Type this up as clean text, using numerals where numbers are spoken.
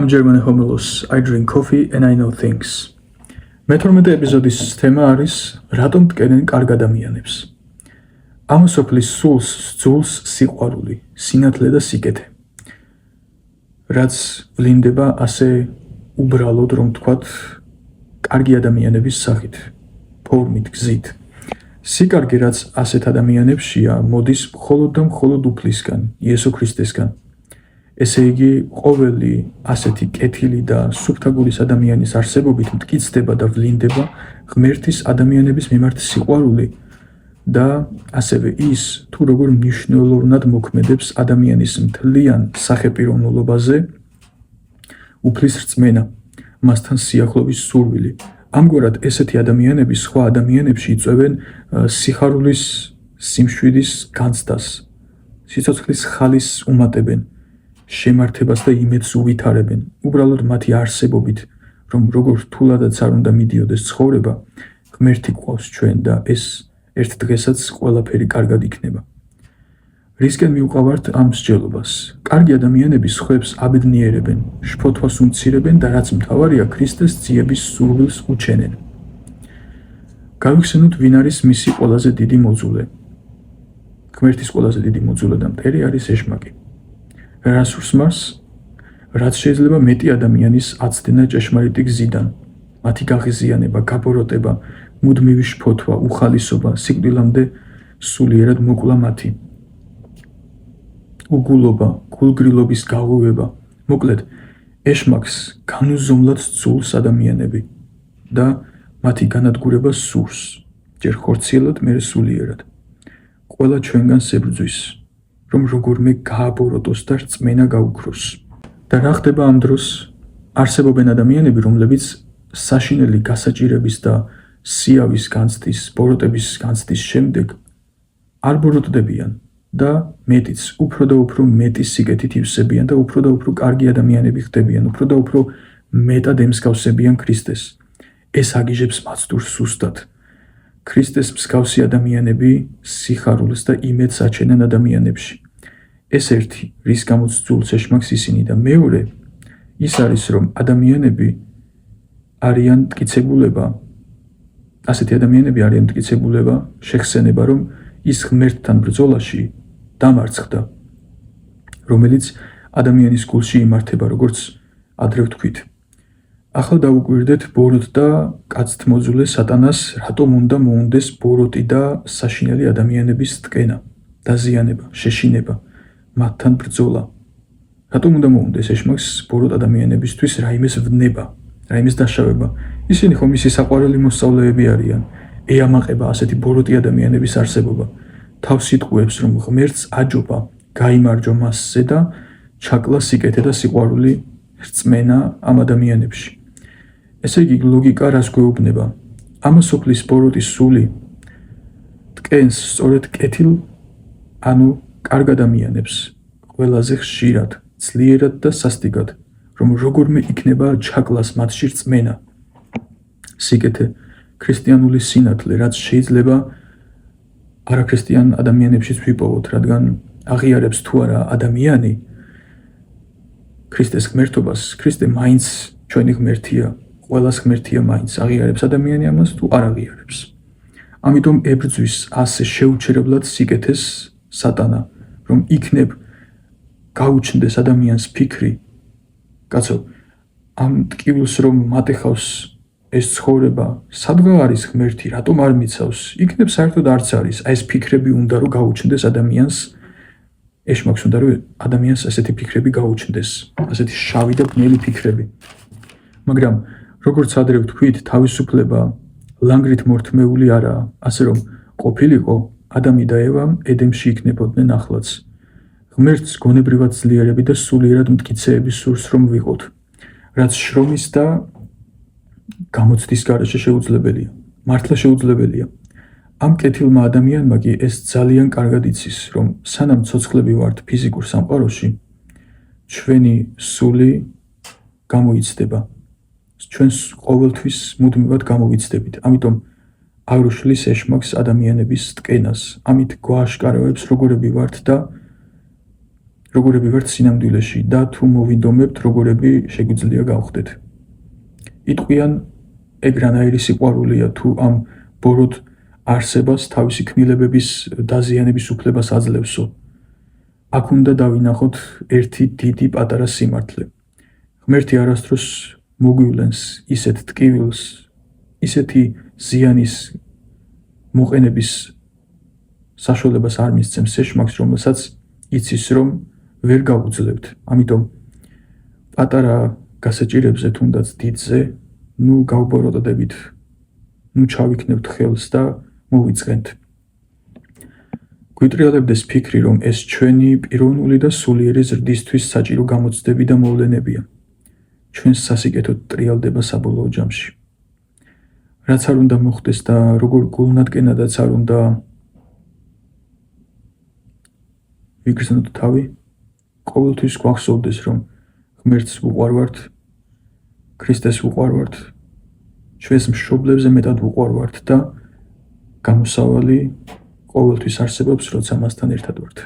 I'm German homelos. I drink coffee and I know things. მე-12 ეპიზოდის თემა არის რატომ ტკენენ კარგ ადამიანებს. ამ სოფლის სულს სძულს სიყვარული, სინათლე და სიკეთე. რაც ვლინდება ასე უბრალოდ რომ თქვათ კარგი ადამიანების სახით, ფორმით, გზით. სიკარგე რაც ასეთ ადამიანებშია, მოდის მხოლოდ და მხოლოდ უფლისგან, იესო ქრისტესგან. ესე იგი, ყოველი ასეთი კეთილი და სუფთაგულის ადამიანის არსებობით მტკიცდება და ვლინდება ღმერთის ადამიანების მიმართ სიყვარული და ასევე ის, თუ როგორ მნიშვნელოვნად მოქმედებს ადამიანის მთლიან სახეპიროვნულობაზე უფლის რწმენა, მასთან სიახლოვის სურვილი. ამგვარად ესეთი ადამიანები სხვა ადამიანებში იწვევენ სიხარულის, სიმშვიდის განცდას, სიცოცხლის ხალის უმატებენ, შემართებას და იმედს უვითარებენ, უბრალოდ მათი არსებობით, რომ როგორ რთულადაც არ უნდა მიდიოდეს ცხოვრება, ღმერთი გვყავს ჩვენ და ეს ერთ დღესაც ყველაფერი კარგად იქნება. რისკენ მივყავართ ამ მსჯელობას? კარგი ადამიანები სხვებს აბედნიერებენ, შფოთვას უმცირებენ და რაც მთავარია, ქრისტეს ძიების სურვილს უჩენენ. გავიხსენოთ, ვინ არის მისი ყველაზე დიდი მოძულე. ღმერთის ყველაზე დიდი მოძულე და მტერი არის ეშმაკი. რას უსმარს? რაც შეიძლება მეტი ადამიანის აცდენა ჭეშმარიტი გზიდან, მათი გაღიზიანება, გაბოროტება, მუდმივი შფოთვა, უხალისობა, სიკვდილამდე სულიერად მოკლა მათი. უგულობა, გულგრილობის გაღვივება, მოკლედ, ეშმაკს განუზომლად სძულს ადამიანები და მათი განადგურება სურს, ჯერ ხორციელად, მერე სულიერად. ყველა ჩვენგანს ებრძვის, რომ როგორმე გააბოროტოს და რწმენა გაუქროს. და რა ხდება ამ დროს? არსებობენ ადამიანები, რომლებიც საშინელი გასაჭირების და სიავის განცდის, ბოროტების განცდის შემდეგ არ ბოროტდებიან და მეტიც, უფრო და უფრო მეტი სიკეთით ივსებიან და უფრო და უფრო კარგი ადამიანები ხდებიან, უფრო და უფრო მეტად ემსგავსებიან ქრისტეს. ეს აგიჟებს მაცდურს სუსტად. ქრისტეს მსგავსი ადამიანები სიხარულს და იმედს აჩენენ ადამიანებში. ეს ერთი, რის გამოც სძულს ეშმაკს ისინი და მეორე, ის არის, რომ ადამიანები არიან მტკიცებულება, ასეთი ადამიანები არიან მტკიცებულება, შეხსენება, რომ ის ღმერთთან ბრძოლაში დამარცხდა, რომელიც ადამიანის გულში იმართება, როგორც ადრე ვთქვით. ახლა დავუკვირდეთ ბოროტ და კაცთმოძულე სატანას, რატომ უნდა მოუნდეს ბოროტი და საშინელი ადამიანების ტკენა, დაზიანება, შეშინება, მათთან ბრძოლა. რატომ უნდა მოუნდეს ეშმაკს ბოროტ ადამიანებისთვის რაიმეს ვნება, რაიმეს დაშავება? ისინი ხომ მისი საყვარელი მოსწავლეები არიან. ეამაყება ასეთი ბოროტი ადამიანების არსებობა. თავს იტყუებს, რომ ღმერთს აჯობა, გაიმარჯვა მასზე და ჩაკლა სიკეთე და სიყვარული რწმენა ამ ადამიანებში. ესე იგი, ლოგიკა რას გვეუბნება? ამ სოფლის ბოროტის სული ტკენს სწორედ კეთილ, ანუ კარგ ადამიანებს, ყველაზე ხშირად, ძლიერად და სასტიკად, რომ როგორმე იქნება ჩაკლას მათში რწმენა, სიკეთე, ქრისტიანული სინათლე, რაც შეიძლება არაქრისტიან ადამიანებშიც ვიპოვოთ, რადგან აღიარებს თუ არა ადამიანი ქრისტეს ღმერთობას, ქრისტე მაინც ჩვენი ღმერთია, ყველას ღმერთია მაინც, აღიარებს ადამიანი ამას თუ არ აღიარებს. ამიტომ ებრძვის ასე შეუჩერებლად სიკეთეს სატანა, რომ იქნებ გაუჩნდეს ადამიანს ფიქრი, კაცო, ამ ტკივილს რომ მატეხავს ეს ცხოვრება, სადღა არის ღმერთი, რატომ არ მიცავს? იქნებ საერთოდ არც არის, აი ეს ფიქრები უნდა რომ გაუჩნდეს ადამიანს, ეშმაკს უნდა რომ ადამიანს ასეთი ფიქრები გაუჩნდეს, ასეთი შავი და ბნელი ფიქრები. მაგრამ როგორც ადრე ვთქვით, თავისუფლება ლანგრით მორთმეული არაა, ასე რომ ყოფილიყო ადამი და ევამ ედემში იქნებოდნენ ახლაც. ღმერთს გონებრივად ძლიერები და სულიერად მტკიცეების სურს რომ ვიყოთ, რაც შრომის და გამოცდის გარეშე შეუძლებელია, მართლა შეუძლებელია. ამ კეთილმა ადამიანმა კი ეს ძალიან კარგად იცის, რომ სანამ ცოცხლები ვართ ფიზიკურ სამყაროში, ჩვენი სული გამოიცდება. ჩვენს ყოველთვის მუდმივად გამოვიცდებით. ამიტომ არ უშლის ეშმაკს ადამიანების ტკენას, ამით გვააშკარავებს როგორები ვართ და როგორები ვართ სინამდვილეში და თუ მოვიდომებთ, როგორები შეგვიძლია გავხდეთ. იტყვიან, ეგ რანაირი სიყვარულია თუ ამ ბოროტ არსებას თავისი ქმნილებების დაზიანების უფლებას აძლევსო. აქ უნდა დავინახოთ ერთი დიდი პატარა სიმართლე. ღმერთი არასდროს მოგვივლენს ისეთ ტკივილს, ისეთი ზიანის მოყენების საშუალებას არ მისცემს ეშმაკს, რომელსაც იცის, რომ ვერ გავუძლებთ. ამიტომ პატარა გასაჭირებზე, თუნდაც დიდზე, გავბოროტდებით, ჩავიქნევთ ხელს და მოვიწყენთ. გვიტრიალებდეს ფიქრი, რომ ეს ჩვენი პიროვნული და სულიერი ზრდისთვის საჭირო გამოცდები და მოვლენებია. ჩვენს სასიკეთოდ ტრიალდება საბოლოო ჯამში. რაც არ უნდა მოხდეს და როგორ გულნათკენადაც არ უნდა ვიგრძნოთ თავი, ყოველთვის გვახსოვდეს, რომ ღმერთს ვუყვარვართ, ქრისტეს ვუყვარვართ, ჩვენს მშობლებზე მეტად ვუყვარვართ და გამოსავალი ყოველთვის არსებობს, როცა მასთან ერთად ვართ.